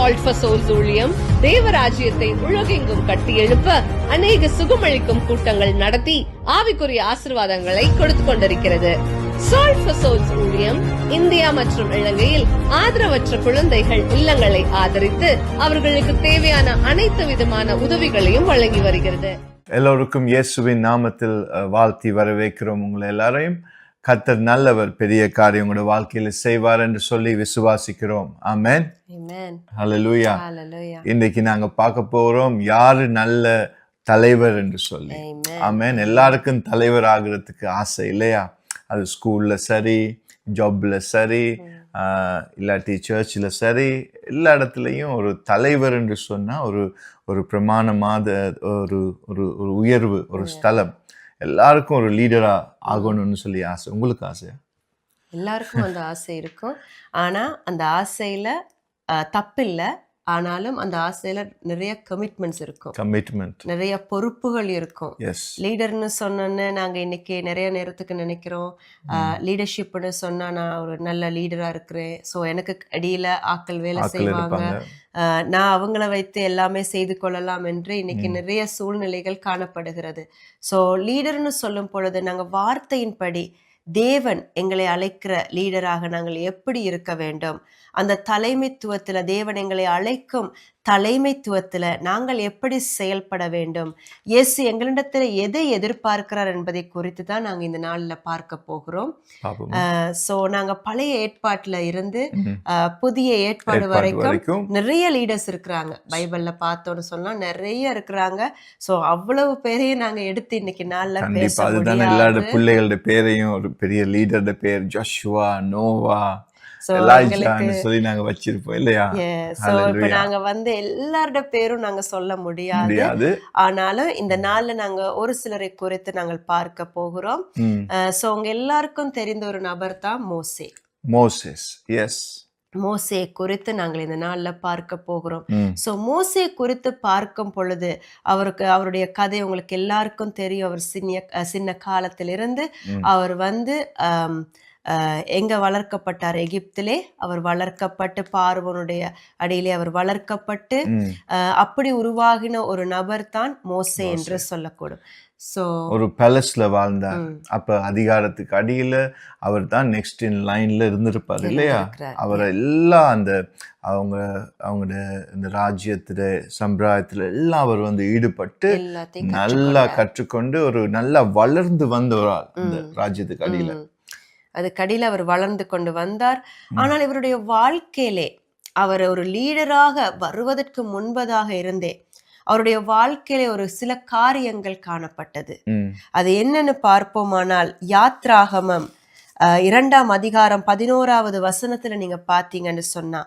Salt for Souls ஊழியம் தேவராஜ்யத்தை உலகெங்கும் கட்டி எழுப்ப அநேக சுகமளிக்கும் கூட்டங்கள் நடத்தி ஆவிக்குரிய ஆசீர்வாதங்களை கொடுத்து கொண்டிருக்கிறது. Salt for Souls ஊழியம் இந்தியா மற்றும் இலங்கையில் ஆதரவற்ற குழந்தைகள் இல்லங்களை ஆதரித்து அவர்களுக்கு தேவையான அனைத்து விதமான உதவிகளையும் வழங்கி வருகிறது. எல்லோருக்கும் இயேசுவின் நாமத்தில் வாழ்த்தி வரவேற்கிறோம். உங்களை எல்லாரையும். கர்த்தர் நல்லவர், பெரிய காரியம் உங்களோட வாழ்க்கையில செய்வார் என்று சொல்லி விசுவாசிக்கிறோம். ஆமென். ஹல்லேலூயா. இன்னைக்கு நாங்க பார்க்க போறோம் யாரு நல்ல தலைவர் என்று சொல்லி. ஆமென். எல்லாருக்கும் தலைவர் ஆகிறதுக்கு ஆசை இல்லையா? அது ஸ்கூல்ல சரி, ஜாப்ல சரி, இல்லாட்டி சர்ச்சில் சரி, எல்லா இடத்துலையும் ஒரு தலைவர் என்று சொன்னா ஒரு பிரமாணமாத ஒரு உயர்வு, ஒரு ஸ்தலம். எல்லாருக்கும் ஒரு லீடரா ஆகணும்னு சொல்லி ஆசை. உங்களுக்கு ஆசையா? எல்லாருக்கும் அந்த ஆசை இருக்கும். ஆனா அந்த ஆசையில தப்பில்லை. ஆனாலும் அந்த ஆசையில நிறைய கமிட்மெண்ட்ஸ் இருக்கும், நிறைய பொறுப்புகள் இருக்கும். லீடர்னு சொன்னோன்னு நாங்க இன்னைக்கு நிறைய நேரத்துக்கு நினைக்கிறோம், லீடர்ஷிப்னு சொன்னா நான் ஒரு நல்ல லீடரா இருக்கிறேன், ஸோ எனக்கு அடியில ஆட்கள் வேலை செய்வாங்க, நான் அவங்கள வைத்து எல்லாமே செய்து கொள்ளலாம் என்று இன்னைக்கு நிறைய சூழ்நிலைகள் காணப்படுகிறது. ஸோ லீடர்னு சொல்லும் பொழுது நாங்க வார்த்தையின்படி தேவன் எங்களை அழைக்கிற லீடராக நாங்கள் எப்படி இருக்க வேண்டும், அந்த தலைமைத்துவத்துல தேவன் எங்களை அழைக்கும் தலைமைத்துவத்துல நாங்கள் எப்படி செயல்பட வேண்டும், இயேசு எங்களிடத்துல எதை எதிர்பார்க்கிறார் என்பதை குறித்து தான் நாங்க இந்த நாள்ல பார்க்க போகிறோம். சோ நாங்க பழைய ஏற்பாட்டுல இருந்து புதிய ஏற்பாடு வரைக்கும் நிறைய லீடர்ஸ் இருக்கிறாங்க. பைபிள்ல பார்த்தோன்னு சொன்னா நிறைய இருக்கிறாங்க. சோ அவ்வளவு பேரையும் நாங்க எடுத்து இன்னைக்கு நாள்ல பேச முடியாது. பிள்ளைகளோட பேரையும் ஒரு பெரிய லீடரோட பேர் ஜோஷுவா, நோவா, நாங்க வச்சிருப்போம் இல்லையா? இப்ப நாங்க எல்லாரோட பேரும் நாங்க சொல்ல முடியாது. ஆனாலும் இந்த நாள்ல நாங்க ஒரு சிலரை குறித்து நாங்கள் பார்க்க போகிறோம். சோ உங்க எல்லாருக்கும் தெரிந்த ஒரு நபர் தான் மோசே குறித்து நாங்கள் இந்த நாள்ல பார்க்க போகிறோம். சோ மோசே குறித்து பார்க்கும் பொழுது அவருடைய கதை உங்களுக்கு எல்லாருக்கும் தெரியும். அவர் சின்ன காலத்திலிருந்து அவர் எங்க வளர்க்கப்பட்டார்? எகிப்திலே அவர் வளர்க்கப்பட்டு, பார்வோனுடைய அடியிலே அவர் வளர்க்கப்பட்டு அப்படி உருவாகின ஒரு நபர் தான் மோசே என்று சொல்லக்கூடும். ஒரு பேலஸ்ல வாழ்ந்தார். அப்ப அதிகாரத்துக்கு அடியில அவர் தான் நெக்ஸ்ட் இன் லைன்ல இருந்திருப்பாரு இல்லையா? அவர் எல்லாம் அவங்களோட இந்த ராஜ்யத்துல சம்பிரதாயத்துல எல்லாம் அவர் ஈடுபட்டு நல்லா கற்றுக்கொண்டு ஒரு நல்லா வளர்ந்து வந்த ஒரு ஆள் இந்த ராஜ்யத்துக்கு அடியில. அது கடியில அவர் வளர்ந்து கொண்டு வந்தார். ஆனால் இவருடைய வாழ்க்கையிலே அவர் ஒரு லீடராக வருவதற்கு முன்பதாக இருந்தே அவருடைய வாழ்க்கையில ஒரு சில காரியங்கள் காணப்பட்டது. அது என்னன்னு பார்ப்போமானால் யாத்ராகமம் 2ஆம் அதிகாரம் 11வது வசனத்துல நீங்க பாத்தீங்கன்னு சொன்னா,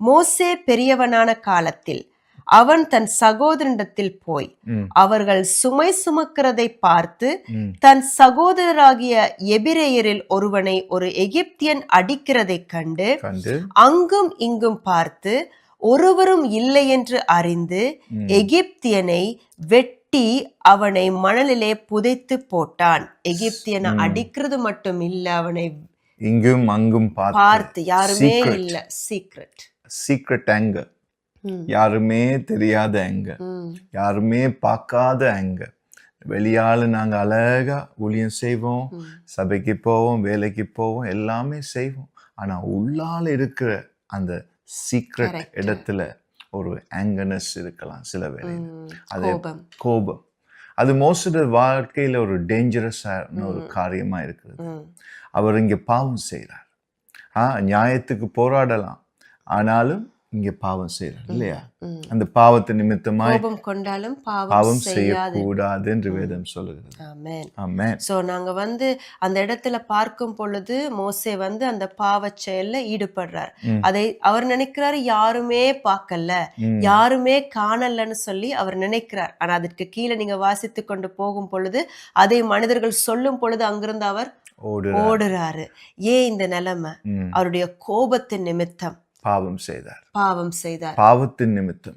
மோசே பெரியவனான காலத்தில் அவன் தன் சகோதரனிடத்தில் போய் அவர்கள் சுமை சுமக்கிறதை பார்த்து தன் சகோதரராகிய எபிரேயரில் ஒருவனை ஒரு எகிப்தியன் அடிக்கிறதை கண்டு அங்கும் இங்கும் பார்த்து ஒருவரும் இல்லை என்று அறிந்து எகிப்தியனை வெட்டி அவனை மணலிலே புதைத்து போட்டான். எகிப்தியனை அடிக்கிறது மட்டும் இல்ல, அவனை இங்கும் அங்கும் பார்த்து யாருமே இல்ல, சீக்ரெட் anger, யாருமே தெரியாத anger, யாருமே பார்க்காத anger. வெளியால நாங்க அழகா ஊழியம் செய்வோம், சபைக்கு போவோம், வேலைக்கு போவோம், எல்லாமே செய்வோம். ஆனா உள்ளால இருக்கிற அந்த சீக்ரெட் இடத்துல ஒரு ஆங்கர்னஸ் இருக்கலாம் சில வேளை. அது கோபம். அது மோசோட வாழ்க்கையில ஒரு டேஞ்சரஸான ஒரு காரியமா இருக்குது. அவர் இங்க பாவம் செய்யறார். நியாயத்துக்கு போராடலாம், ஆனாலும் இங்க பாவம் செய்யறார் இல்லையா? அந்த பாவத்தை நிமித்தமாய் கொண்டாலும் பாவம் செய்யக்கூடாது என்று வேதம் சொல்லுகிறது. ஆமென். சோ நாங்க அந்த இடத்துல பார்க்கும் பொழுது மோசே அந்த பாவ செயல்ல ஈடுபடுறார். அதை அவர் நினைக்கிறாரு யாருமே பார்க்கல, யாருமே காணலன்னு சொல்லி அவர் நினைக்கிறார். ஆனா அதற்கு கீழே நீங்க வாசித்து கொண்டு போகும் பொழுது அதை மனிதர்கள் சொல்லும் பொழுது அங்கிருந்து அவர் ஓடுறாரு. ஏன் இந்த நிலைமை? அவருடைய கோபத்தின் நிமித்தம் பாவம் செய்தார். பாவத்தின் நிமித்தம்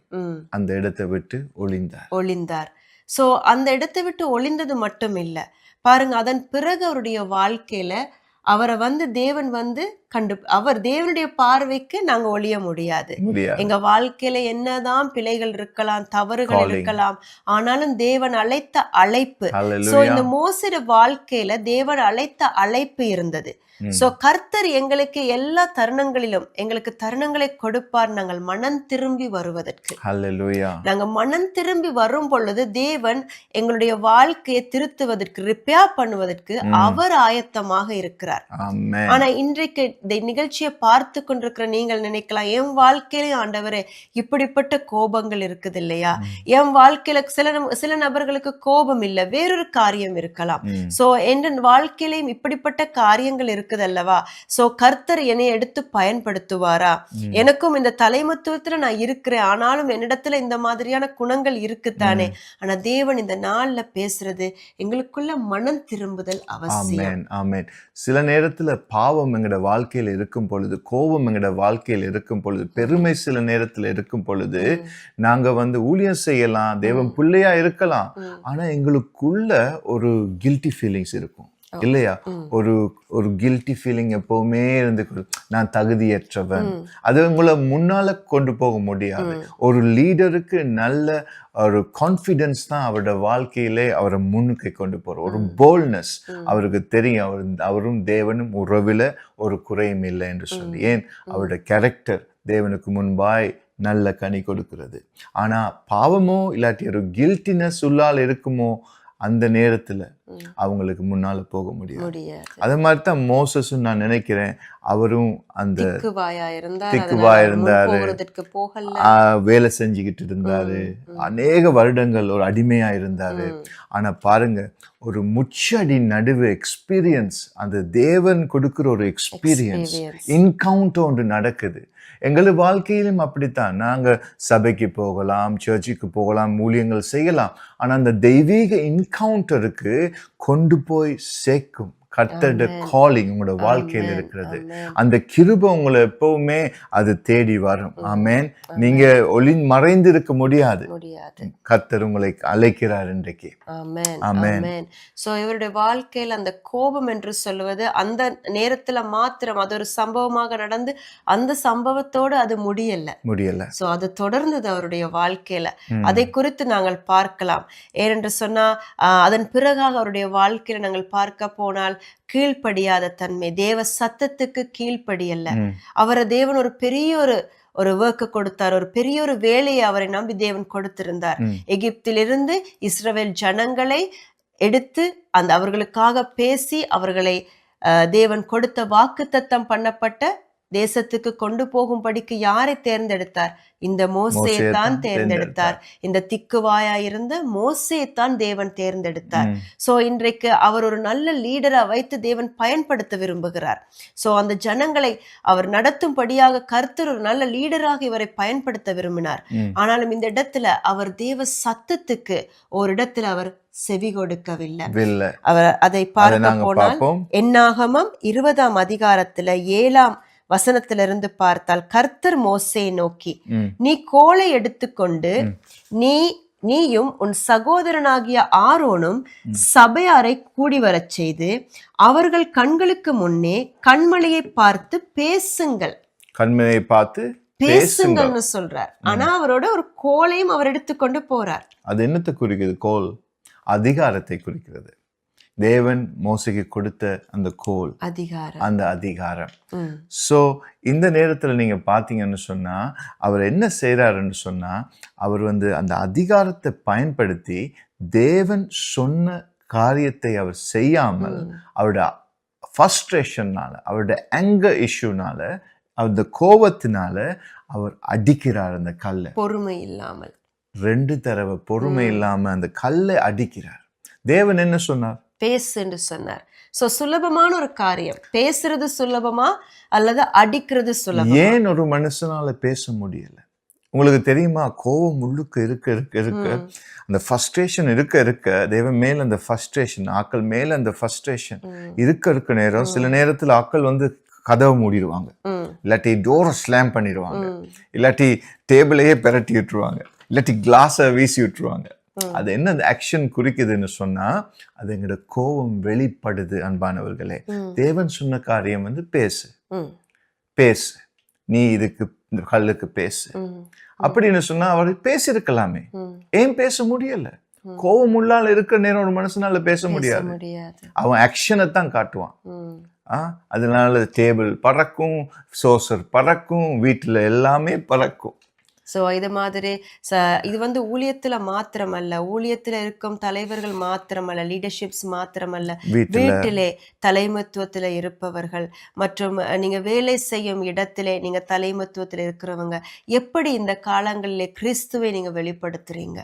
அந்த இடத்தை விட்டு ஒளிந்தார். சோ அந்த இடத்தை விட்டு ஒளிந்தது மட்டும் இல்ல, பாருங்க, அதன் பிறகு அவருடைய வாழ்க்கையில அவரை தேவன் அவர் தேவனுடைய பார்வைக்கு நாங்க ஒளிய முடியாது. எங்க வாழ்க்கையில என்னதான் பிழைகள் இருக்கலாம், தவறுகள் இருக்கலாம், ஆனாலும் தேவன் அழைத்த அழைப்பு. சோ இந்த மோசே வாழ்க்கையில தேவன் அழைத்த அழைப்பு இருந்தது. சோ கர்த்தர் எங்களுக்கு எல்லா தருணங்களிலும் எங்களுக்கு தருணங்களை கொடுப்பார், நாங்கள் மனம் திரும்பி வருவதற்கு. நாங்க மனம் திரும்பி வரும் பொழுது தேவன் எங்களுடைய வாழ்க்கையை திருத்துவதற்கு, ரிப்பேர் பண்ணுவதற்கு அவர் ஆயத்தமாக இருக்கிறார். ஆனா இன்றைக்கு இந்த நிகழ்ச்சியை பார்த்து கொண்டிருக்கிற நீங்கள் நினைக்கலாம், என் வாழ்க்கையில ஆண்டவரே இப்படிப்பட்ட கோபங்கள் இருக்குது இல்லையா, என் வாழ்க்கையில சில நபர்களுக்கு கோபம் இல்ல, வேறொரு காரியம் இருக்கலாம். சோ என் வாழ்க்கையிலும் இப்படிப்பட்ட காரியங்கள் இருக்கு அல்லவா, சோ கர்த்தர் என்னை எடுத்து பயன்படுத்துவாரா, எனக்கும் இந்த தலைமத்துவத்துல நான் இருக்கிறேன், ஆனாலும் என்னிடத்துல இந்த மாதிரியான குணங்கள் இருக்குத்தானே. ஆனா தேவன் இந்த நாள்ல பேசுறது எங்களுக்குள்ள மனம் திரும்புதல் அவசியம். ஆமென். சில நேரத்துல பாவம் எங்கட வாழ்க்கையில இருக்கும் பொழுது, கோபம் எங்கட வாழ்க்கையில இருக்கும் பொழுது, பெருமை சில நேரத்துல இருக்கும் பொழுது, நாங்க ஊழியம் செய்யலாம், தேவன் பிள்ளையா இருக்கலாம், ஆனா எங்களுக்குள்ள ஒரு கில்ட்டி ஃபீலிங்ஸ் இருக்கும் இல்லையா. ஒரு கில்ட்டி ஃபீலிங் எப்பவுமே இருந்து, நான் தகுதியற்றவன். அது உங்களை முன்னால கொண்டு போக முடியாது. ஒரு லீடருக்கு நல்ல ஒரு கான்ஃபிடன்ஸ் தான் அவரோட வாழ்க்கையிலே அவரை முன்னுக்கு கொண்டு போற ஒரு போல்ட்னஸ். அவருக்கு தெரியும் அவரும் தேவனும் உறவுல ஒரு குறையும் இல்லை என்று சொல்லி. ஏன், அவரோட கேரக்டர் தேவனுக்கு முன்பாய் நல்ல கனி கொடுக்கிறது. ஆனா பாவமோ இல்லாட்டி ஒரு கில்ட்டினஸ் உள்ளால் இருக்குமோ, அந்த நேரத்துல அவங்களுக்கு முன்னால போக முடியாது. அதே மாதிரி தான் மோசஸும் நான் நினைக்கிறேன், அவரும் அந்த திக்குவாயா இருந்தாரு, வேலை செஞ்சுக்கிட்டு இருந்தாரு, அநேக வருடங்கள் ஒரு அடிமையா இருந்தாரு. ஆனா பாருங்க, ஒரு முச்சடி நடுவு எக்ஸ்பீரியன்ஸ், அந்த தேவன் கொடுக்கிற ஒரு எக்ஸ்பீரியன்ஸ், என்கவுண்டர் ஒன்று நடக்குது. எங்கள் வாழ்க்கையிலும் அப்படித்தான். நாங்க சபைக்கு போகலாம், சர்ச்சுக்கு போகலாம், ஊழியங்கள் செய்யலாம், ஆனா அந்த தெய்வீக என்கவுண்டருக்கு கொண்டு போய் சேர்க்கும் கர்த்தரோட காலிங் உங்களோட வாழ்க்கையில் இருக்கிறது. அந்த கிருபை உங்களை எப்பவுமே அது தேடி வரும். ஆமென். நீங்க மறைந்து இருக்க முடியாது. கர்த்தர் உங்களை அழைக்கிறார் இன்றைக்கு. ஆமென். சோ இவருடைய வாழ்க்கையில அந்த கோபம் என்று சொல்லுவது அந்த நேரத்துல மாத்திரம், அது ஒரு சம்பவமாக நடந்து அந்த சம்பவத்தோடு அது முடியல. சோ அது தொடர்ந்தது அவருடைய வாழ்க்கையில. அதை குறித்து நாங்கள் பார்க்கலாம். ஏனென்று சொன்னா அதன் பிறகாக அவருடைய வாழ்க்கையில நாங்கள் பார்க்க போனால் கீழ்ப்படியாத தன்மை, தேவ சத்தத்துக்கு கீழ்ப்படியல்ல. அவரை தேவன் ஒரு பெரிய ஒரு ஒர்க்கு கொடுத்தார், ஒரு பெரிய ஒரு வேலையை அவரை நம்பி தேவன் கொடுத்திருந்தார். எகிப்திலிருந்து இஸ்ரவேல் ஜனங்களை எடுத்து அவர்களுக்காக பேசி அவர்களை தேவன் கொடுத்த வாக்குத்தத்தம் பண்ணப்பட்ட தேசத்துக்கு கொண்டு போகும்படிக்கு யாரை தேர்ந்தெடுத்தார்? இந்த மோசேயை தான் தேர்ந்தெடுத்தார். இந்த திக்குவாயா இருந்த மோசேயை தான் தேவன் தேர்ந்தெடுத்தார். சோ இன்றைக்கு அவர் ஒரு நல்ல லீடரா வைத்து தேவன் பயன்படுத்த விரும்புகிறார். சோ அந்த ஜனங்களை அவர் நடத்தும்படியாக கர்த்தர் ஒரு நல்ல லீடராக இவரை பயன்படுத்த விரும்பினார். ஆனாலும் இந்த இடத்துல அவர் தேவ சத்தத்துக்கு ஒரு இடத்துல அவர் செவி கொடுக்கவில்லை. அவர் அதை பார்க்க போனால் என்னாகமம் 20ஆம் அதிகாரத்துல 7ஆம் வசனத்திலிருந்து பார்த்தால், கர்த்தர் மோசேயை நோக்கி, நீ கோலை எடுத்துக்கொண்டு நீயும் உன் சகோதரனாகிய ஆரோனும் சபையாரை கூடி வரச் செய்து அவர்கள் கண்களுக்கு முன்னே கண்மலையை பார்த்து பேசுங்கள். கண்மலையை பார்த்து பேசுங்கள்னு சொல்றார். ஆனா அவரோட ஒரு கோலையும் அவர் எடுத்துக்கொண்டு போறார். அது என்னத்தை குறிக்கிறது? கோல் அதிகாரத்தை குறிக்கிறது. தேவன் மோசேக்கு கொடுத்த அந்த கோல், அந்த அதிகாரம். சோ இந்த நேரத்துல நீங்க பாத்தீங்கன்னு சொன்னா அவர் என்ன செய்யறாருன்னு சொன்னா, அவர் அந்த அதிகாரத்தை பயன்படுத்தி தேவன் சொன்ன காரியத்தை அவர் செய்யாமல் அவருடைய ஃப்ரஸ்ட்ரேஷன்னால, அவருடைய ஆங்கர் இஷ்யூனால, அந்த கோபத்தினால அவர் அடிக்கிறார் அந்த கல்லை. பொறுமை இல்லாமல் 2 தடவை பொறுமை இல்லாம அந்த கல்லை அடிக்கிறார். தேவன் என்ன சொன்னார்? பேசு என்று சொன்னார். சோ சுலபமான ஒரு காரியம். பேசுறது சுலபமா அல்லது அடிக்கிறது சுலபமா? ஏன் ஒரு மனுஷனால பேச முடியல? உங்களுக்கு தெரியுமா? கோபம் உள்ளுக்கு இருக்க அந்த ஃப்ரஸ்ட்ரேஷன் இருக்க தேவன் மேல அந்த ஃப்ரஸ்ட்ரேஷன், ஆக்கள் மேல அந்த ஃப்ரஸ்ட்ரேஷன் இருக்க நேரம், சில நேரத்துல ஆக்கள் கதவை மூடிடுவாங்க, இல்லாட்டி டோரை ஸ்லாம் பண்ணிடுவாங்க, இல்லாட்டி டேபிளையே பெரட்டி விட்டுருவாங்க, இல்லாட்டி கிளாஸை வீசி விட்டுருவாங்க. அது என்ன ஆக்ஷன் குறிக்குதுன்னு சொன்னா, அது எங்களோட கோபம் வெளிப்படுது. அன்பானவர்களே, தேவன் சொன்ன காரியம் பேசு. பேசு, நீ இதுக்கு இந்த கல்லுக்கு பேசு அப்படின்னு சொன்னா அவர் பேசியிருக்கலாமே. ஏன் பேச முடியல? கோபம் உள்ளால இருக்கிற நேரம் ஒரு மனுஷனால பேச முடியாது. அவன் ஆக்ஷனை தான் காட்டுவான். அதனால டேபிள் பறக்கும், சோசர் பறக்கும், வீட்டுல எல்லாமே பறக்கும். ஸோ இது மாதிரி இது வந்து ஊழியத்துல மாத்திரமல்ல, ஊழியத்துல இருக்கும் தலைவர்கள் மாத்திரமல்ல, லீடர்ஷிப்ஸ் மாத்திரமல்ல, வீட்டிலே தலைமத்துவத்துல இருப்பவர்கள் மற்றும் நீங்க வேலை செய்யும் இடத்திலே நீங்க தலைமத்துவத்துல இருக்கிறவங்க எப்படி இந்த காலங்களிலே கிறிஸ்துவை நீங்க வெளிப்படுத்துறீங்க?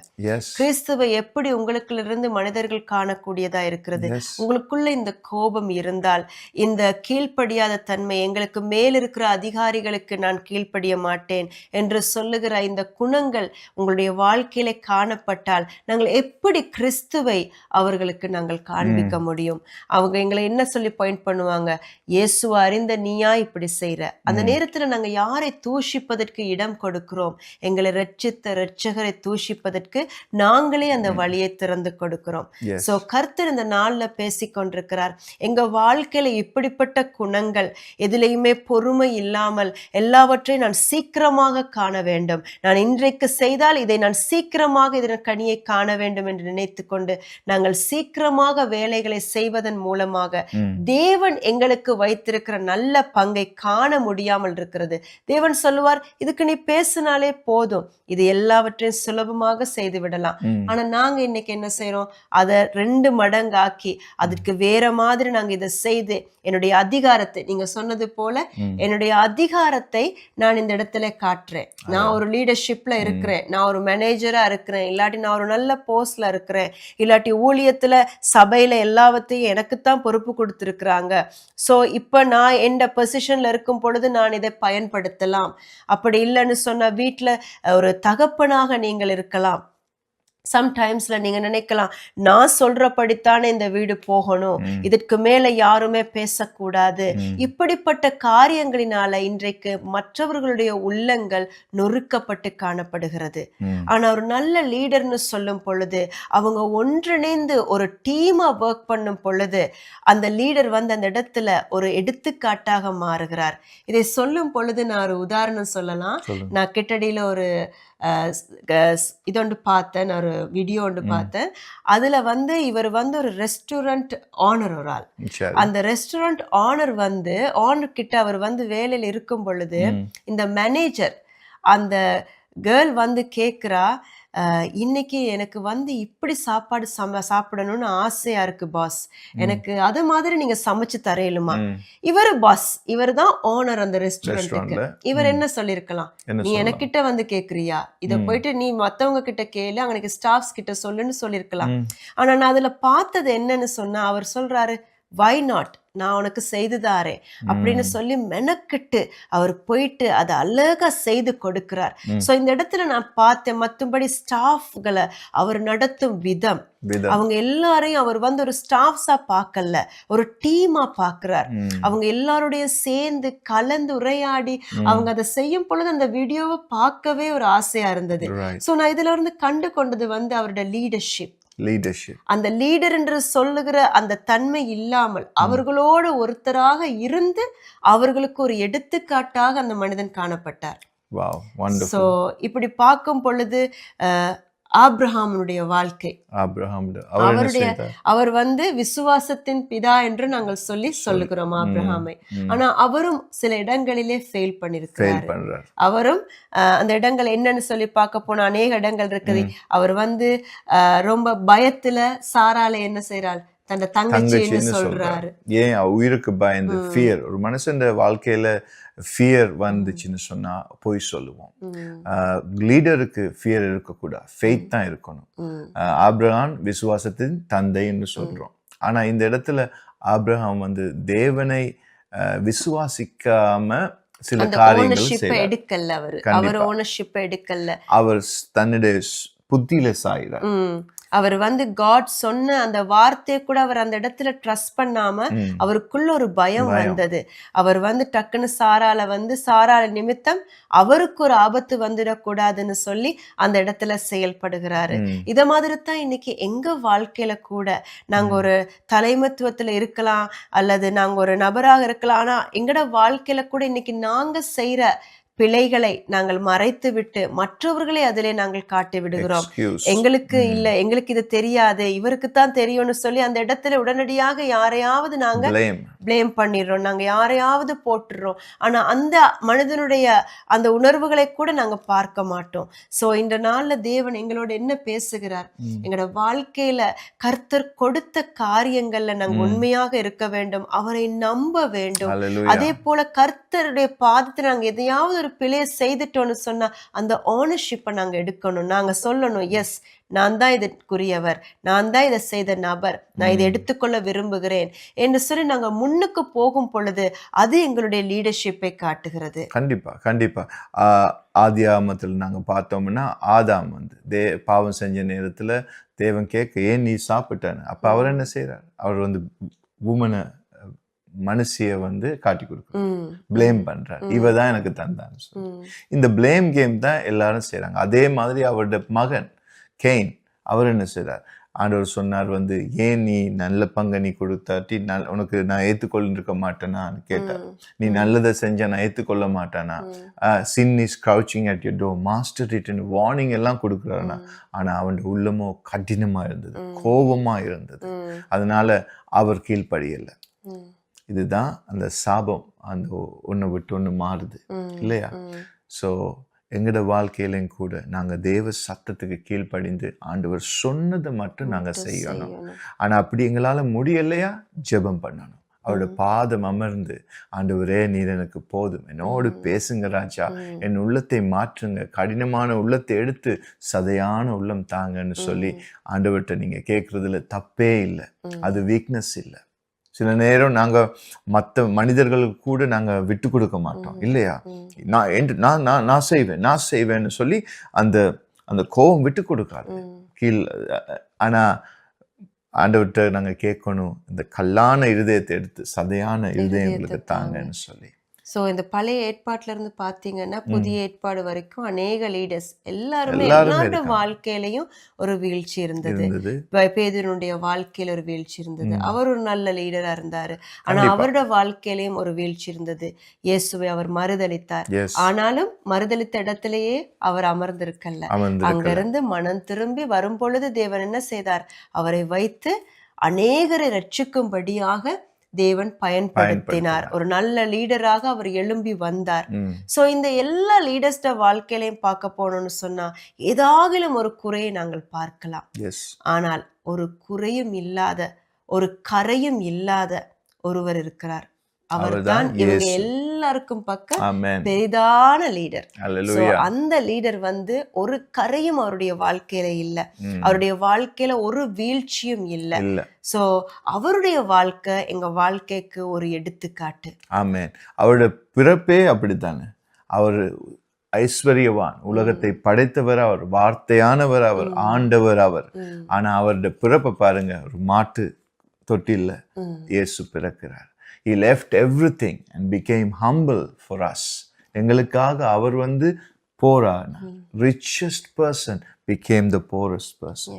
கிறிஸ்துவை எப்படி உங்களுக்குள்ள இருந்து மனிதர்கள் காணக்கூடியதா இருக்கிறது? உங்களுக்குள்ள இந்த கோபம் இருந்தால், இந்த கீழ்ப்படியாத தன்மை, எங்களுக்கு மேல் இருக்கிற அதிகாரிகளுக்கு நான் கீழ்ப்படிய மாட்டேன் என்று சொல்லுகிற இந்த குணங்கள் உங்களுடைய வாழ்க்கையில காணப்பட்டால் நாங்கள் எப்படி கிறிஸ்துவை அவர்களுக்கு நாங்கள் காண்பிக்க முடியும்? அவங்க எங்களை என்ன சொல்லி பாயிண்ட் பண்ணுவாங்க? இயேசுவை அறிந்த நீயா இப்படி செய்யற? அந்த நேரத்துல நாங்க யாரை தூஷிப்பதற்கு இடம் கொடுக்கிறோம்? எங்களை ரட்சித்த ரட்சகரை தூஷிப்பதற்கு நாங்களே அந்த வழியை திறந்து கொடுக்கிறோம். சோ கர்த்தர் இந்த நாள்ல பேசிக்கொண்டிருக்கிறார், எங்க வாழ்க்கையில இப்படிப்பட்ட குணங்கள், எதிலையுமே பொறுமை இல்லாமல் எல்லாவற்றையும் நான் சீக்கிரமாக காண வேண்டும், நான் இன்றைக்கு செய்தால் இதை நான் சீக்கிரமாக இதன் கனியை காண வேண்டும் என்று நினைத்து கொண்டு நாங்கள் சீக்கிரமாக வேலைகளை செய்வதன் மூலமாக தேவன் எங்களுக்கு வைத்திருக்கிற நல்ல பங்கை காண முடியாமல் இருக்கிறது. தேவன் சொல்லுவார், இதுக்கு நீ பேசினாலே போதும், இது எல்லாவற்றையும் சுலபமாக செய்து விடலாம். ஆனா நாங்க இன்னைக்கு என்ன செய்யறோம்? அதை 2 மடங்காக்கி அதற்கு வேற மாதிரி நாங்க இதை செய்து என்னுடைய அதிகாரத்தை, நீங்க சொன்னது போல என்னுடைய அதிகாரத்தை நான் இந்த இடத்துல காட்டுறேன். நான் ஒரு லீடர்ஷிப்ல இருக்கிறேன், நான் ஒரு மேனேஜரா இருக்கிறேன், இல்லாட்டி நான் ஒரு நல்ல போஸ்ட்ல இருக்கிறேன், இல்லாட்டி ஊழியத்துல சபையில எல்லாவற்றையும் எனக்குத்தான் பொறுப்பு கொடுத்திருக்கிறாங்க. சோ இப்ப நான் எந்த பொசிஷன்ல இருக்கும் பொழுது நான் இதை பயன்படுத்தலாம். அப்படி இல்லைன்னு சொன்னா வீட்டுல ஒரு தகப்பனாக நீங்கள் இருக்கலாம். சம்டைம்ஸ்ல நீங்க நினைக்கலாம், நான் சொல்றபடித்தானே இந்த வீடு போகணும், இதற்கு மேல யாருமே பேசக்கூடாது. இப்படிப்பட்ட காரியங்களினால இன்றைக்கு மற்றவர்களுடைய உள்ளங்கள் நொறுக்கப்பட்டு காணப்படுகிறது. ஆனா ஒரு நல்ல லீடர்னு சொல்லும் பொழுது, அவங்க ஒன்றிணைந்து ஒரு டீமா ஒர்க் பண்ணும் பொழுது அந்த லீடர் வந்து அந்த இடத்துல ஒரு எடுத்துக்காட்டாக மாறுகிறார். இதை சொல்லும் பொழுது நான் ஒரு உதாரணம் சொல்லலாம். நான் கிட்டடியில ஒரு இதொன்று பார்த்தேன், ஒரு வீடியோ ஒன்று பார்த்தேன். அதுல வந்து இவர் வந்து ஒரு ரெஸ்டாரண்ட் ஆனர், ஒரு ஆள். அந்த ரெஸ்டாரண்ட் ஆனர் வந்து ஆனர் கிட்ட அவர் வந்து வேலையில இருக்கும் பொழுது இந்த மேனேஜர் அந்த கேர்ள் வந்து கேக்குறா, இன்னைக்கு எனக்கு வந்து இப்படி சாப்பாடு சாப்பிடணும்னு ஆசையா இருக்கு பாஸ், எனக்கு அது மாதிரி நீங்க சமைச்சு தரையிலுமா? இவரு பாஸ், இவர் தான் ஓனர் அந்த ரெஸ்டாரண்ட்டுக்கு. இவர் என்ன சொல்லிருக்கலாம்? நீ எனக்கிட்ட வந்து கேக்குறியா, இத போயிட்டு நீ மத்தவங்க கிட்ட கேளு, அங்க ஸ்டாஃப்ஸ் கிட்ட சொல்லுன்னு சொல்லிருக்கலாம். ஆனா நான் அதுல பார்த்தது என்னன்னு சொன்னா, அவர் சொல்றாரு, வை நாட், நான் உனக்கு செய்துதாரேன் அப்படின்னு சொல்லி மெனக்கிட்டு அவர் போயிட்டு அதை அழகா செய்து கொடுக்கிறார். சோ இந்த இடத்துல நான் பார்த்தேன், மற்றபடி ஸ்டாஃப்களை அவர் நடத்தும் விதம், அவங்க எல்லாரையும் அவர் வந்து ஒரு ஸ்டாஃப்ஸா பார்க்கல, ஒரு டீமா பார்க்கிறார். அவங்க எல்லாருடைய சேர்ந்து கலந்து உரையாடி அவங்க அதை செய்யும் பொழுது அந்த வீடியோவை பார்க்கவே ஒரு ஆசையா இருந்தது. சோ நான் இதுல இருந்து கண்டு கொண்டது வந்து அவருடைய லீடர்ஷிப். அந்த லீடர் என்று சொல்லுகிற அந்த தன்மை இல்லாமல் அவர்களோடு ஒருத்தராக இருந்து அவர்களுக்கு ஒரு எடுத்துக்காட்டாக அந்த மனிதன் காணப்பட்டார். சோ இப்படி பார்க்கும் பொழுது ஆபிரகாமுடைய வாழ்க்கை, அவர் வந்து விசுவாசத்தின் பிதா என்று நாங்கள் சொல்லுகிறோம் ஆபிரகாமை. ஆனா அவரும் சில இடங்களிலே ஃபெயில் பண்ணிருக்கிறார். அவரும் அந்த இடங்கள் என்னன்னு சொல்லி பார்க்க போனா அநேக இடங்கள் இருக்குது. அவர் வந்து ரொம்ப பயத்துல சாரால என்ன செய்யறாள், தன் தங்கச்சின்னு சொல்றாரு. ஏன் உயிருக்கு பயந்து, ஃபியர். ஒரு மனுஷன் வாழ்க்கையில ஃபியர் வந்துச்சுன்னு சொன்னா போய் சொல்லுவோம். லீடருக்கு ஃபியர் இருக்கக்கூடாது, ஃபெய்த் தான் இருக்கணும். ஆபிரகாம் விசுவாசத்தின் தந்தைன்னு சொல்றோம். ஆனா இந்த இடத்துல ஆபிரகாம் வந்து தேவனை விசுவாசிக்காம சில காரியங்கள் எடுக்கல. அவர் ஓனர்ஷிப் எடுக்கல. அவர் தன்னுடைய புத்தியில சாயிறார். அவர் வந்து காட் சொன்ன அந்த வார்த்தையை கூட அவர் அந்த இடத்துல ட்ரஸ்ட் பண்ணாம அவருக்குள்ள ஒரு பயம் வந்தது. அவர் வந்து டக்குன்னு சாரால நிமித்தம் அவருக்கு ஒரு ஆபத்து வந்துடக்கூடாதுன்னு சொல்லி அந்த இடத்துல செயல்படுகிறாரு. இத மாதிரி தான் இன்னைக்கு எங்க வாழ்க்கையில கூட நாங்க ஒரு தலைமத்துவத்துல இருக்கலாம், அல்லது நாங்க ஒரு நபராக இருக்கலாம். ஆனா எங்கட வாழ்க்கையில கூட இன்னைக்கு நாங்க செய்யற பிழைகளை நாங்கள் மறைத்து விட்டு மற்றவர்களை அதிலே நாங்கள் காட்டி விடுகிறோம். எங்களுக்கு இல்ல, எங்களுக்கு இது தெரியாது, இவருக்குத்தான் தெரியும்னு சொல்லி அந்த இடத்துல உடனடியாக யாரையாவது நாங்க பிளேம் பண்ணிடுறோம், நாங்க யாரையாவது போட்டுடுறோம். ஆனா அந்த மனிதனுடைய அந்த உணர்வுகளை கூட நாங்க பார்க்க மாட்டோம். சோ இந்த நாள்ல தேவன் எங்களோட என்ன பேசுகிறார்? எங்களோட வாழ்க்கையில கர்த்தர் கொடுத்த காரியங்கள்ல நாங்க உண்மையாக இருக்க வேண்டும், அவரை நம்ப வேண்டும். அதே போல கர்த்தருடைய பாதத்துல நாங்க எதையாவது ஒரு பிழையை செய்துட்டோம்னு சொன்னா அந்த ஓனர்ஷிப்பை நாங்க எடுக்கணும். நாங்க சொல்லணும், எஸ், நான் தான் இதற்குரியவர், நான் தான் இதை செய்த நபர், நான் இதை எடுத்துக்கொள்ள விரும்புகிறேன் என்று சொல்லி நாங்க முன்னுக்கு போகும் பொழுது அது எங்களுடைய லீடர்ஷிப்பை காட்டுகிறது. கண்டிப்பா கண்டிப்பா. ஆதியாகமத்தில் நாங்க பார்த்தோம்னா ஆதாம் வந்து பாவம் செஞ்ச நேரத்துல தேவன் கேட்க, ஏன் நீ சாப்பிட்டான்னு. அப்ப அவர் என்ன செய்யறார்? அவர் வந்து உமனை மனுஷிய வந்து காட்டி கொடுக்குறார், பிளேம் பண்றார், இவதான் எனக்கு தந்தான்னு சொல்லி. இந்த பிளேம் கேம் தான் எல்லாரும் செய்யறாங்க. அதே மாதிரி அவருடைய மகன் கெயின், அவர் என்ன செய்யறார்? ஆண்டவர் சொன்னார் வந்து, ஏன் நீ நல்ல பங்கை நீ கொடுத்தாட்டி உனக்கு நான் ஏற்றுக்கொள்ள மாட்டேனான்னு கேட்டார். நீ நல்லதை செஞ்சா நான் ஏற்றுக்கொள்ள மாட்டேனா? Sin is crouching at your door, master it warning எல்லாம் கொடுக்குறாருனா. ஆனா அவன் உள்ளமோ கடினமா இருந்தது, கோபமா இருந்தது. அதனால அவர் கீழ்ப்படியலை. இதுதான் அந்த சாபம், அந்த ஒன்று விட்டு ஒன்று மாறுது இல்லையா? ஸோ எங்களோட வாழ்க்கையிலையும் கூட நாங்கள் தேவ சத்தத்துக்கு கீழ்ப்படிந்து ஆண்டவர் சொன்னதை மட்டும் நாங்கள் செய்யணும். ஆனால் அப்படி எங்களால் முடியலையா, ஜெபம் பண்ணணும். அவரோட பாதம் அமர்ந்து, ஆண்டவரே நீர் எனக்கு போதும், என்னோடு பேசுங்க ராஜா, என் உள்ளத்தை மாற்றுங்க, கடினமான உள்ளத்தை எடுத்து சதையான உள்ளம் தாங்கன்னு சொல்லி ஆண்டவர்கிட்ட நீங்கள் கேட்குறதுல தப்பே இல்லை. அது வீக்னஸ் இல்லை. சில நேரம் நாங்க மற்ற மனிதர்களுக்கு கூட நாங்க விட்டு கொடுக்க மாட்டோம் இல்லையா? நான் செய்வேன்னு சொல்லி அந்த அந்த கோபம் விட்டு கொடுக்காது கீழ். ஆனா ஆண்டவர்கிட்ட நாங்க கேட்கணும், இந்த கல்லான இருதயத்தை எடுத்து சதையான இருதயங்களுக்கு தாங்கன்னு சொல்லி. ஸோ இந்த பழைய ஏற்பாட்டில இருந்து பார்த்தீங்கன்னா புதிய ஏற்பாடு வரைக்கும் அநேக லீடர்ஸ் எல்லாருமே வாழ்க்கையிலையும் ஒரு வீழ்ச்சி இருந்தது. பேதுருனுடைய வாழ்க்கையில ஒரு வீழ்ச்சி இருந்தது. அவர் ஒரு நல்ல லீடரா இருந்தாரு, ஆனா அவரோட வாழ்க்கையிலையும் ஒரு வீழ்ச்சி இருந்தது. இயேசுவை அவர் மறுதலித்தார், ஆனாலும் மறுதலித்த இடத்திலேயே அவர் அமர்ந்திருக்கல. அங்கிருந்து மனம் திரும்பி வரும் பொழுது தேவன் என்ன செய்தார்? அவரை வைத்து அநேகரை ரட்சிக்கும்படியாக தேவன் பயன்படுத்தினார். ஒரு நல்ல லீடராக அவர் எழும்பி வந்தார். சோ இந்த எல்லா லீடர்ஸ்ட வாழ்க்கையிலையும் பார்க்க போனோம்னு சொன்னா ஏதாகிலும் ஒரு குறையை நாங்கள் பார்க்கலாம். ஆனால் ஒரு குறையும் இல்லாத, ஒரு கரையும் இல்லாத ஒருவர் இருக்கிறார். அவர்தான் இவங்க எல்லாருக்கும் பக்கம் பெரிதான லீடர். அந்த லீடர் வந்து ஒரு கரையும் அவருடைய வாழ்க்கையில இல்ல, அவருடைய வாழ்க்கையில ஒரு வீழ்ச்சியும் இல்ல. சோ அவருடைய வாழ்க்கை எங்க வாழ்க்கைக்கு ஒரு எடுத்துக்காட்டு. ஆமென். அவருடைய பிறப்பே அப்படித்தானே. அவர் ஐஸ்வர்யவான், உலகத்தை படைத்தவர் அவர், வார்த்தையானவர் அவர், ஆண்டவர் அவர். ஆனா அவருடைய பிறப்பை பாருங்க, ஒரு மாட்டு தொட்டில்ல இயேசு பிறக்கிறார். He left everything and became humble for us. எங்களுக்காக அவர் வந்து போராடினார். Richest person became the poorest person.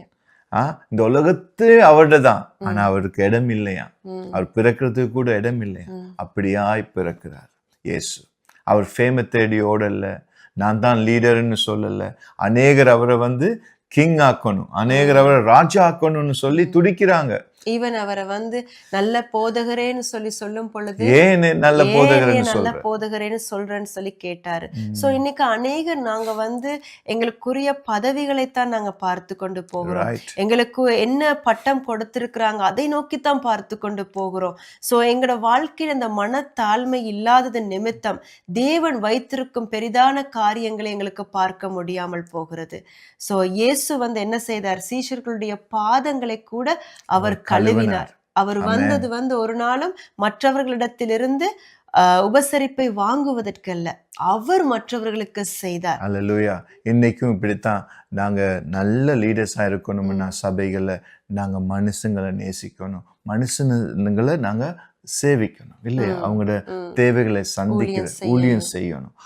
இந்த உலகத்து அவர்கிட்ட தான், ஆனா அவருக்கு இடம் இல்லையா, அவர் பிறக்கிறதுக்கு கூட இடம் இல்லையா. அப்படியாய் பிறக்கிறார் இயேசு. அவர் ஃபேமை தேடி ஓடல, நான் தான் லீடர்னு சொல்லல. அநேகர் அவரை வந்து கிங் ஆக்கணும், அநேகர் அவரை ராஜா ஆக்கணும்னு சொல்லி துடிக்கிறாங்க. ஈவன் அவரை வந்து நல்ல போதகரேன்னு சொல்லி சொல்லும் பொழுது, ஏன் நல்ல போதகரேன்னு சொல்றேன்னு சொல்லி கேட்டாரு. சோ இன்னைக்கு அநேகர் நாங்க வந்து எங்களுக்குரிய பதவிகளைத்தான் நாங்க பார்த்து கொண்டு போகிறோம், எங்களுக்கு என்ன பட்டம் கொடுத்திருக்கிறாங்க அதை நோக்கித்தான் பார்த்து கொண்டு போகிறோம். சோ எங்களோட வாழ்க்கையில இந்த மனத்தாழ்மை இல்லாதது நிமித்தம் தேவன் வைத்திருக்கும் பெரிதான காரியங்களை எங்களுக்கு பார்க்க முடியாமல் போகிறது. சோ இயேசு வந்து என்ன செய்தார்? சீஷர்களுடைய பாதங்களை கூட அவர் கழுவினார். அவர் வந்தது ஒரு நாளும் மற்றவர்களிடத்திலிருந்து உபசரிப்பை வாங்குவதற்கல்ல, அவர் மற்றவர்களுக்கு செய்தார். அல்லேலூயா. இன்னைக்கும் இப்படித்தான். நாங்க நல்ல லீடர்ஸா இருக்கணும்னா சபைகள்ல நாங்க மனுஷங்களை நேசிக்கணும், மனுஷங்களை நாங்க சேவிக்கணும் இல்லையா, அவங்களோட தேவைகளை சந்திக்கிற ஊழியம் செய்யணும்.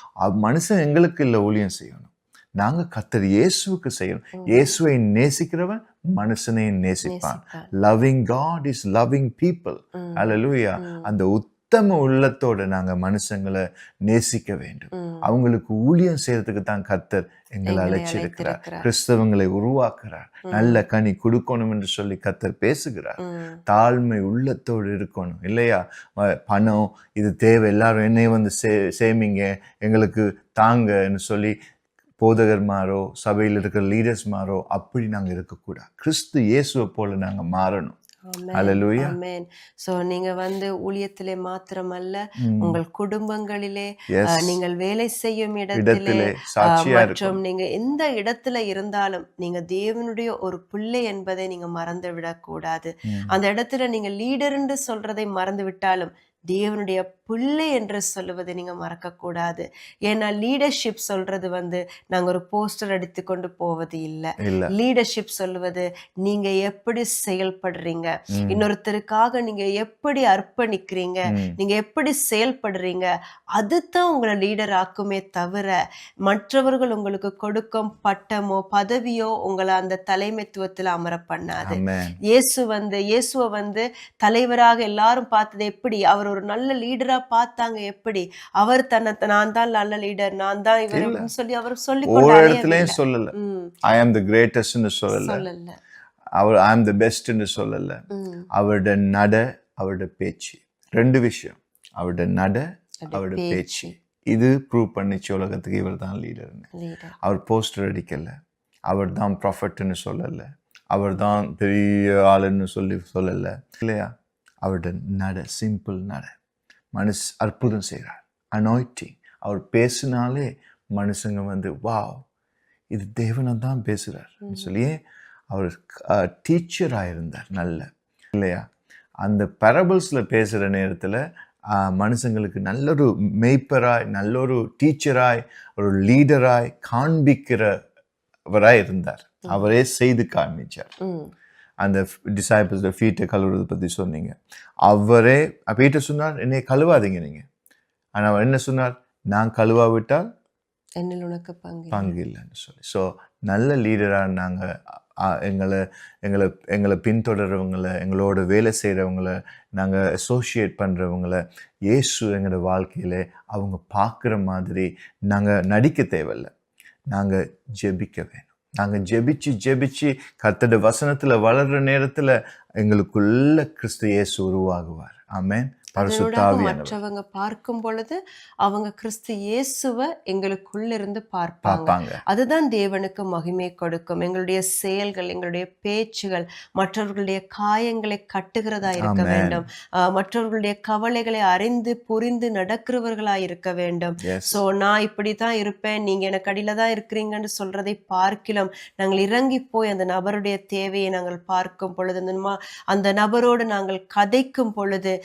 மனுஷன் எங்களுக்கு இல்ல ஊழியம் செய்யணும், நாங்க கர்த்தர் இயேசுவுக்கு செய்யணும். இயேசுவை நேசிக்கிறவன் மனுஷனையும் நேசிப்பான். Loving God is loving people. அல்லேலூயா. அந்த உத்தம உள்ளத்தோட நாங்க மனுஷங்களை நேசிக்க வேண்டும். அவங்களுக்கு ஊழியம் செய்யறதுக்கு தான் கர்த்தர் எங்களை அழைச்சிருக்கிறார். கிறிஸ்தவங்களை உருவாக்குறார். நல்ல கனி கொடுக்கணும் என்று சொல்லி கர்த்தர் பேசுகிறார். தாழ்மை உள்ளத்தோடு இருக்கணும் இல்லையா. பணம் இது தேவை, எல்லாரும் என்னைய வந்து சேமிங்க, எங்களுக்கு தாங்கன்னு சொல்லி போதகர்மாரோ சபையில் இருக்கிற லீடர்ஸ்மாரோ அப்படி நாங்க இருக்கக்கூடாது. கிறிஸ்து இயேசுவை போல நாங்க மாறணும். அல்லேலூயா. ஆமென். சோ நீங்க வந்து ஊழியத்திலே மாத்திரமல்ல, உங்கள் குடும்பங்களிலே, நீங்கள் வேலை செய்யும் இடத்திலே மற்றும் நீங்க எந்த இடத்துல இருந்தாலும் நீங்க தேவனுடைய ஒரு பிள்ளை என்பதை நீங்க மறந்து விடக்கூடாது. அந்த இடத்துல நீங்க லீடர் என்று சொல்றதை மறந்து விட்டாலும் தேவனுடைய பிள்ளை என்று சொல்லுவதை நீங்க மறக்க கூடாது. ஏன்னா லீடர்ஷிப் சொல்றது வந்து நாங்க ஒரு போஸ்டர் அடித்து கொண்டு போவது இல்லை. லீடர்ஷிப் சொல்லுவது நீங்க எப்படி செயல்படுறீங்க, இன்னொருத்தருக்காக நீங்க எப்படி அர்ப்பணிக்கிறீங்க, நீங்க எப்படி செயல்படுறீங்க, அதுதான் உங்களை லீடர் ஆக்குமே தவிர மற்றவர்கள் உங்களுக்கு கொடுக்கும் பட்டமோ பதவியோ உங்களை அந்த தலைமைத்துவத்தில் அமர பண்ணாது. இயேசுவை வந்து தலைவராக எல்லாரும் பார்த்தது எப்படி, அவர் ஒரு நல்ல லீடரா பார்த்தாங்க. எப்படி அவர் தன்னை நான் தான் நல்ல லீடர், நான் தான் இவர் சொல்லி அவர் சொல்லிக் சொல்லல. ஐ ஆம் தி கிரேட்டஸ்ட்னு சொல்லல, அவர் ஐ ஆம் தி பெஸ்ட்னு சொல்லல. அவருடைய நட, அவருடைய பேச்சு, ரெண்டு விஷயம். அவருடைய நட, அவருடைய பேச்சு, இது ப்ரூவ் பண்ணிச்சு உலகத்துக்கு இவர் தான் லீடர்னு. அவர் போஸ்டர் அடிக்கல, அவர் தான் ப்ராஃபட்னு சொல்லல, அவர் தான் பெரிய ஆளுன்னு சொல்லல இல்லையா. அவருடைய நட, சிம்பிள் நட, அற்புதம் செய்கிறார். அனாயிட்டிங், அவர் பேசினாலே மனுஷங்க வந்து வாவ், இது தேவனை தான் பேசுகிறார் சொல்லி. அவர் டீச்சராக இருந்தார் நல்ல இல்லையா. அந்த பேரபிள்ஸில் பேசுகிற நேரத்தில் மனுஷங்களுக்கு நல்லொரு மெய்ப்பராய், நல்லொரு டீச்சராய், ஒரு லீடராய் காண்பிக்கிறவராய் இருந்தார். அவரே செய்து காண்பிச்சார். அந்த டிசைபிள்ஸ் ஃபீட்டை கழுவுறதை பற்றி சொன்னீங்க. அவரே பீட்டர் சொன்னார், என்னை கழுவாதீங்க நீங்கள். ஆனால் அவர் என்ன சொன்னார், நான் கழுவாவிட்டால் என்னில் உனக்கு பங்கு இல்லைன்னு சொல்லி. ஸோ நல்ல லீடராக நாங்கள் எங்களை பின்தொடர்றவங்களை, எங்களோட வேலை செய்கிறவங்கள, நாங்கள் அசோசியேட் பண்ணுறவங்கள இயேசு எங்களோட வாழ்க்கையில் அவங்க பார்க்குற மாதிரி நாங்கள் நடிக்க தேவையில்லை, நாங்கள் ஜெபிக்க வேணும். நாங்கள் ஜெபிச்சு கர்த்தருடைய வசனத்தில் வளர்ற நேரத்தில் எங்களுக்குள்ள கிறிஸ்து இயேசு உருவாகுவார். ஆமென். மற்றவங்க பார்க்கும் பொழுது அவங்க கிறிஸ்து இயேசுவை எங்களுக்குள்ள இருந்து பார்ப்பாங்க. அதுதான் தேவனுக்கு மகிமை கொடுக்கும். எங்களுடைய செயல்கள், எங்களுடைய பேச்சுகள் மற்றவர்களுடைய காயங்களை கட்டுகிறதா இருக்க வேண்டும். மற்றவர்களுடைய கவலைகளை அறிந்து புரிந்து நடக்கிறவர்களா இருக்க வேண்டும். சோ நான் இப்படித்தான் இருப்பேன், நீங்க எனக்கு அடியில தான் இருக்கிறீங்கன்னு சொல்றதை பார்க்கலாம் நாங்கள் இறங்கி போய் அந்த நபருடைய தேவையை நாங்கள் பார்க்கும் பொழுது, அந்த நபரோடு நாங்கள் கதைக்கும் பொழுது,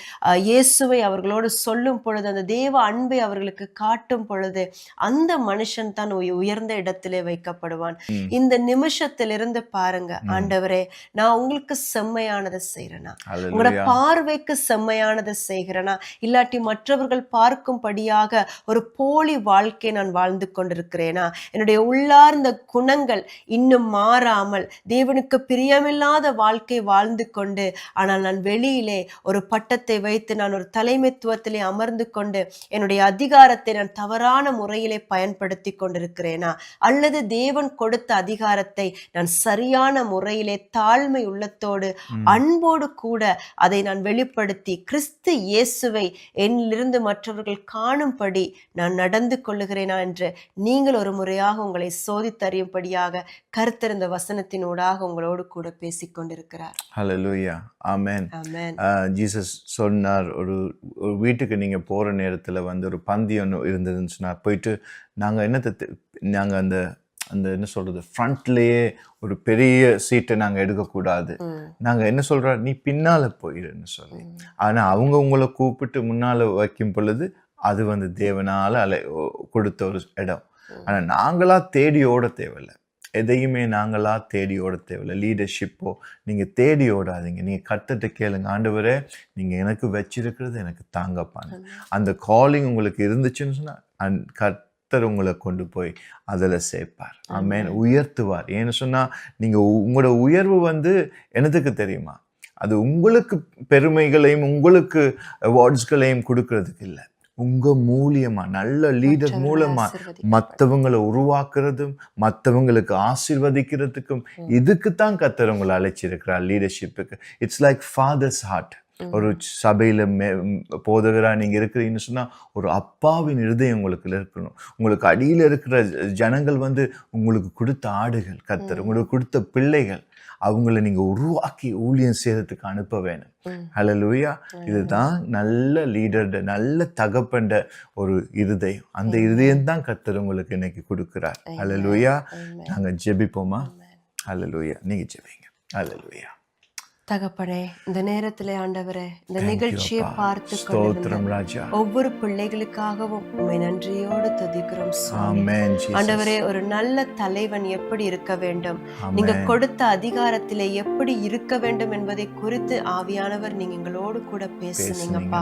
இயேசுவை அவர்களோடு சொல்லும் பொழுது, அந்த தேவ அன்பை அவர்களுக்கு காட்டும் பொழுது, அந்த மனுஷன் தான் உயர்ந்த இடத்திலே வைக்கப்படுவான். இந்த நிமிஷத்திலிருந்து பாருங்க, ஆண்டவரே நான் உங்களுக்கு செம்மையானதை செய்யறேனா, உங்களோட பார்வைக்கு செம்மையானதை செய்கிறேனா, இல்லாட்டி மற்றவர்கள் பார்க்கும்படியாக ஒரு போலி வாழ்க்கை நான் வாழ்ந்து கொண்டிருக்கிறேனா, என்னுடைய உள்ளார்ந்த குணங்கள் இன்னும் மாறாமல் தேவனுக்கு பிரியமில்லாத வாழ்க்கை வாழ்ந்து கொண்டு, ஆனால் நான் வெளியிலே ஒரு பட்டத்தை வைத்து நான் ஒரு தலைமைத்துவத்திலே அமர்ந்து கொண்டு என்னுடைய அதிகாரத்தை நான் தவறான முறையிலே பயன்படுத்தி கொண்டிருக்கிறேனா, அல்லது தேவன் கொடுத்த அதிகாரத்தை நான் சரியான முறையிலே தாழ்மை உள்ளத்தோடு அன்போடு கூட அதை நான் வெளிப்படுத்தி கிறிஸ்து இயேசுவை என்னிலிருந்து மற்றவர்கள் காணும்படி நான் நடந்து கொள்ளுகிறேனா என்று நீங்கள் ஒரு முறையாக உங்களை சோதித்தறியும்படியாக கர்த்தர் இந்த வசனத்தினூடாக உங்களோடு கூட பேசிக் கொண்டிருக்கிறார். ஹல்லேலூயா. ஆமென். ஆமென். ஜீசஸ் சொன்னார், ஒரு வீட்டுக்கு நீங்கள் போகிற நேரத்தில் வந்து ஒரு பந்தி ஒன்று இருந்ததுன்னு சொன்னார். போயிட்டு நாங்கள் அந்த அந்த என்ன சொல்றது ஃப்ரண்ட்லேயே ஒரு பெரிய சீட்டை நாங்கள் எடுக்கக்கூடாது. நாங்கள் என்ன சொல்கிறோம், நீ பின்னால் போயிடுன்னு சொல்லி. ஆனால் அவங்க உங்களை கூப்பிட்டு முன்னால் வைக்கும் பொழுது அது வந்து தேவனால் கொடுத்த ஒரு இடம். ஆனால் நாங்களா தேடி ஓட தேவையில்லை, எதையுமே நாங்களா தேடி ஓட தேவையில்லை. லீடர்ஷிப்போ நீங்கள் தேடி ஓடாதீங்க. நீங்கள் கர்த்தர்ட்ட கேளுங்க, ஆண்டவரே நீங்கள் எனக்கு வச்சிருக்கிறது எனக்கு தாங்கப்பாங்க. அந்த காலிங் உங்களுக்கு இருந்துச்சுன்னு சொன்னால் கர்த்தர் உங்களை கொண்டு போய் அதில் சேர்ப்பார். ஆமென். உயர்த்துவார். ஏன்னு சொன்னால் நீங்கள் உங்களோட உயர்வு வந்து என்னதுக்கு தெரியுமா, அது உங்களுக்கு பெருமைகளையும் உங்களுக்கு அவார்ட்ஸ்களையும் கொடுக்கறதுக்கு இல்லை, உங்க மூலியமா நல்ல லீடர் மூலமா மற்றவங்களை உருவாக்குறதும் மற்றவங்களுக்கு ஆசீர்வதிக்கிறதுக்கும் இதுக்குத்தான் கர்த்தர் உங்களை அழைச்சிருக்கிறார், லீடர்ஷிப்புக்கு. It's like father's heart. ஒரு சபையில போதகரா நீங்க இருக்கிறீங்கன்னு சொன்னா ஒரு அப்பாவின் இருதயம் உங்களுக்கு இருக்கணும். உங்களுக்கு அடியில இருக்கிற ஜனங்கள் வந்து உங்களுக்கு கொடுத்த ஆடுகள், கர்த்தர் உங்களுக்கு கொடுத்த பிள்ளைகள், அவங்கள நீங்க உருவாக்கி ஊழியம் செய்யறதுக்கு அனுப்ப வேணும். ஹல்லேலூயா. இதுதான் நல்ல லீடர், நல்ல தகப்பண்ட ஒரு இருதயம். அந்த இருதயம் தான் கர்த்தர் உங்களுக்கு இன்னைக்கு கொடுக்கிறார். ஹல்லேலூயா. நாங்க ஜெபிப்போமா? ஹல்லேலூயா. நீங்க ஜெபிங்க. ஹல்லேலூயா. தகப்பனே, இந்த நேரத்திலே ஆண்டவரே, இந்த நிகழ்ச்சியை பார்த்து கொண்டிருக்கிற ஒவ்வொரு பிள்ளைகளுக்காகவும் உம்மை நன்றியோடு துதிக்கிறோம் சுவாமி. ஆண்டவரே, ஒரு நல்ல தலைவன் எப்படி இருக்க வேண்டும், நீங்க கொடுத்த அதிகாரத்திலே எப்படி இருக்க வேண்டும் என்பதை குறித்து ஆவியானவர் நீங்க எங்களோடு கூட பேசுனீங்கப்பா.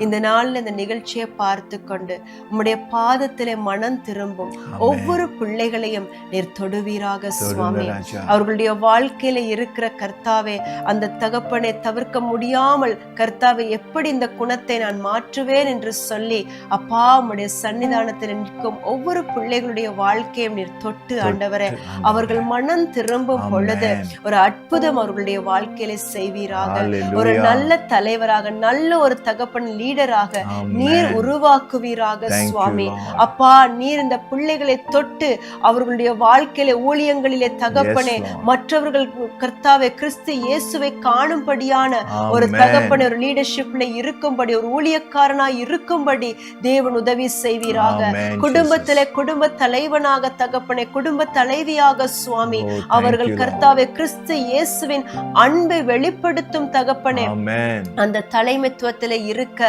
இந்த நாள்ல இந்த நிகழ்ச்சியை பார்த்து கொண்டு உம்முடைய பாதத்திலே மனம் திரும்பும் ஒவ்வொரு பிள்ளைகளையும் நீர் தொடுவீராக சுவாமி. அவர்களுடைய வாழ்க்கையில இருக்கிற கர்த்தாவே, அந்த தகப்பனை தவிர்க்க முடியாமல் கர்த்தாவை எப்படி இந்த குணத்தை நான் மாற்றுவேன் என்று சொல்லி அப்பா உம்முடைய சன்னிதானத்தில் நிற்கும் ஒவ்வொரு பிள்ளைகளுடைய வாழ்க்கையும் நீர் தொட்டு ஆண்டவரே, அவர்கள் மனம் திரும்பும் பொழுது ஒரு அற்புதம் அவர்களுடைய வாழ்க்கையில செய்வீராக. ஒரு நல்ல தலைவராக, நல்ல ஒரு தகப்பன் லீடராக நீர் உருவாக்குவீராக சுவாமி. அப்பா, நீர் இந்த பிள்ளைகளை தொட்டு அவர்களுடைய வாழ்க்கையில ஊழியங்களிலே தகப்பனே மற்றவர்கள் கர்த்தாவே கிறிஸ்து இயேசுவை காணும்படியான ஒரு தகப்பன், ஒரு லீடர்ஷிப்ல இருக்கும்படி, ஒரு ஊழியக்காரனாய் இருக்கும்படி தேவன் உதவி செய்வீராக. குடும்பத்திலே குடும்ப தலைவனாக தகப்பனே, குடும்ப தலைவியாக சுவாமி அவர்கள் கர்த்தாவே கிறிஸ்து இயேசுவின் அன்பை வெளிப்படுத்தும் தகப்பனே, அந்த தலைமைத்துவத்திலே இருக்க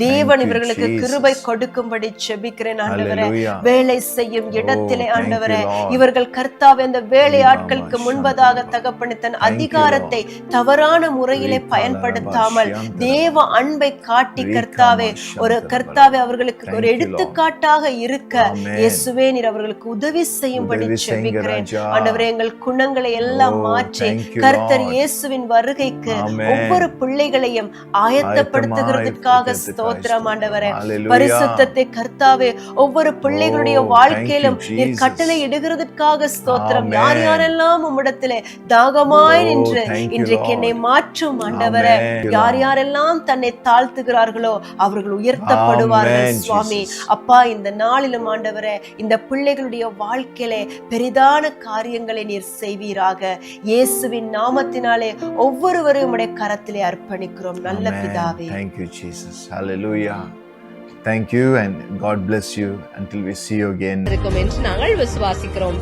தேவன் இவர்களுக்கு கிருபை கொடுக்கும்படி செபிக்கிறேன் ஆண்டவரே. வேலை செய்யும் இடத்திலே ஆண்டவரே, இவர்கள் கர்த்தாவே அந்த வேலை ஆட்களுக்கு முன்பதாக தகப்பனே தன் அதிகாரத்தை தவறான முறையிலே பயன்படுத்தாமல் தேவ அன்பை காட்டி கர்த்தாவே, ஒரு கர்த்தாவே அவர்களுக்கு ஒரு எடுத்துக்காட்டாக இருக்க இயேசுவே நீர் அவர்களுக்கு உதவி செய்யும்படி ஜெபிக்கிறேன் ஆண்டவரே. எங்கள் குணங்களை எல்லாம் மாற்றி கர்த்தர் இயேசுவின் வருகைக்கு ஒவ்வொரு பிள்ளைகளையும் ஆயத்தப்படுத்துகிறதுக்காக ஸ்தோத்திரம் ஆண்டவரே. பரிசுத்தத்தை கர்த்தாவே ஒவ்வொரு பிள்ளைகளுடைய வாழ்க்கையிலும் நீர் கட்டளை இடுகிறதுக்காக ஸ்தோத்திரம். யார் யாரெல்லாம் உம்மிடத்திலே தாகமாய் நின்று இன்றைக்கு என்னை மாற்றும் ஆண்டவரே, யார் யாரெல்லாம் தன்னை தாழ்த்துகிறார்களோ அவர்கள் உயர்த்தப்படுவார்கள் சுவாமி. அப்பா, இந்த நாளிலும் ஆண்டவரே இந்த பிள்ளைகளுடைய வாழ்க்கையிலே பெரிதான காரியங்களை நீர் செய்வீராக. இயேசுவின் நாமத்தினாலே ஒவ்வொருவரையும் உம்முடைய கரத்திலே அர்ப்பணிக்கிறோம் நல்ல பிதாவே. Thank you Jesus. Hallelujah. Thank you and God bless you until we see you again. இருக்கும் என்று நாங்கள் விசுவாசிக்கிறோம்.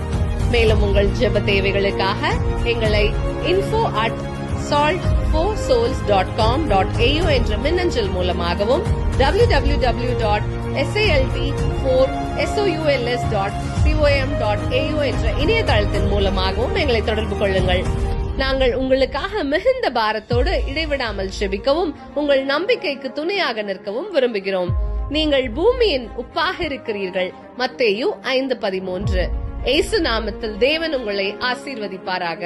மேலும் உங்கள் ஜெப தேவைகளுக்காக எங்களை info@salt4souls.com.au என்ற மின்னஞ்சல் மூலமாகவும் www.salt4souls.com.au என்ற இணையதளத்தின் மூலமாகவும் எங்களை தொடர்பு கொள்ளுங்கள். நாங்கள் உங்களுக்காக மிகுந்த பாரத்தோடு இடைவிடாமல் ஜெபிக்கவும் உங்கள் நம்பிக்கைக்கு துணையாக நிற்கவும் விரும்புகிறோம். நீங்கள் பூமியின் உப்பாக இருக்கிறீர்கள். மத்தேயு 5:13. இயேசு நாமத்தில் தேவன் உங்களை ஆசீர்வதிப்பாராக.